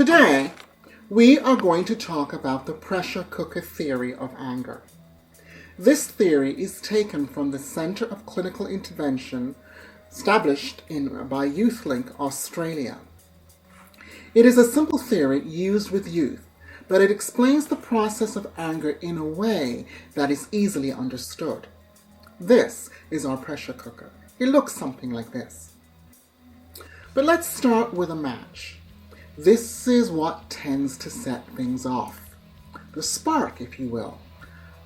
Today, we are going to talk about the pressure cooker theory of anger. This theory is taken from the Centre of Clinical Intervention established by YouthLink Australia. It is a simple theory used with youth, but it explains the process of anger in a way that is easily understood. This is our pressure cooker. It looks something like this. But let's start with a match. This is what tends to set things off. The spark, if you will.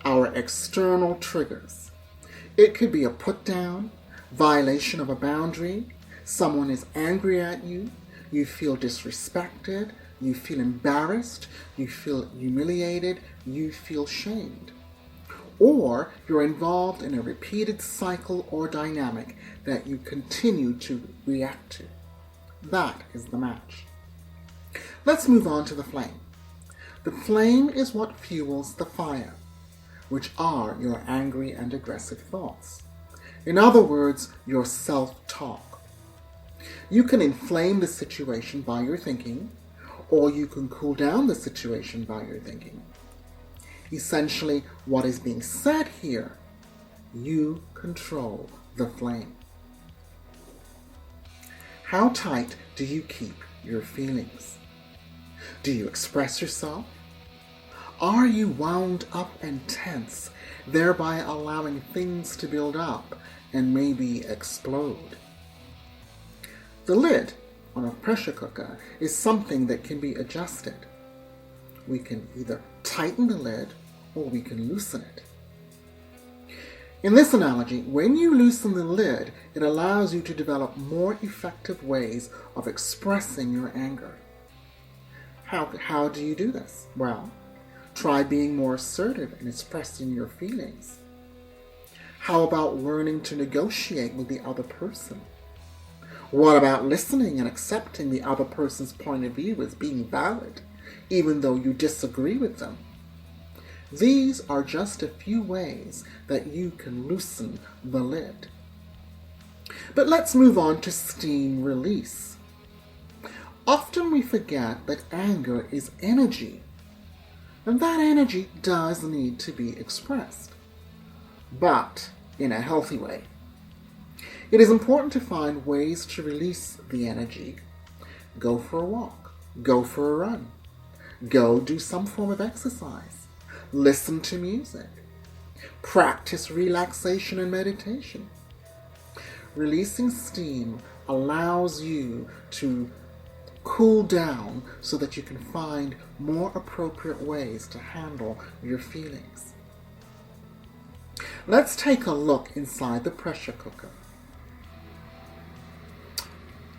Our external triggers. It could be a put down, violation of a boundary, someone is angry at you, you feel disrespected, you feel embarrassed, you feel humiliated, you feel shamed. Or you're involved in a repeated cycle or dynamic that you continue to react to. That is the match. Let's move on to the flame. The flame is what fuels the fire, which are your angry and aggressive thoughts. In other words, your self-talk. You can inflame the situation by your thinking, or you can cool down the situation by your thinking. Essentially, what is being said here, you control the flame. How tight do you keep your feelings? Do you express yourself? Are you wound up and tense, thereby allowing things to build up and maybe explode? The lid on a pressure cooker is something that can be adjusted. We can either tighten the lid or we can loosen it. In this analogy, when you loosen the lid, it allows you to develop more effective ways of expressing your anger. How do you do this? Well, try being more assertive in expressing your feelings. How about learning to negotiate with the other person? What about listening and accepting the other person's point of view as being valid, even though you disagree with them? These are just a few ways that you can loosen the lid. But let's move on to steam release. Often we forget that anger is energy, and that energy does need to be expressed, but in a healthy way. It is important to find ways to release the energy. Go for a walk, go for a run, go do some form of exercise, listen to music, practice relaxation and meditation. Releasing steam allows you to cool down so that you can find more appropriate ways to handle your feelings. Let's take a look inside the pressure cooker.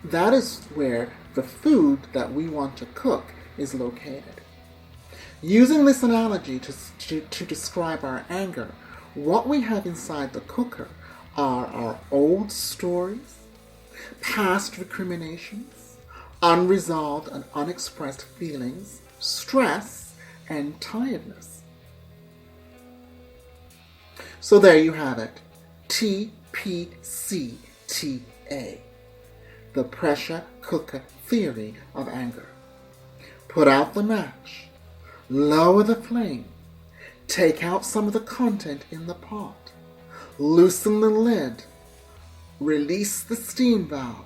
That is where the food that we want to cook is located. Using this analogy to describe our anger, what we have inside the cooker are our old stories, past recriminations, unresolved and unexpressed feelings, stress, and tiredness. So there you have it, TPCTA, the pressure cooker theory of anger. Put out the match, lower the flame, take out some of the content in the pot, loosen the lid, release the steam valve.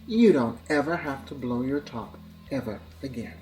You don't ever have to blow your top ever again.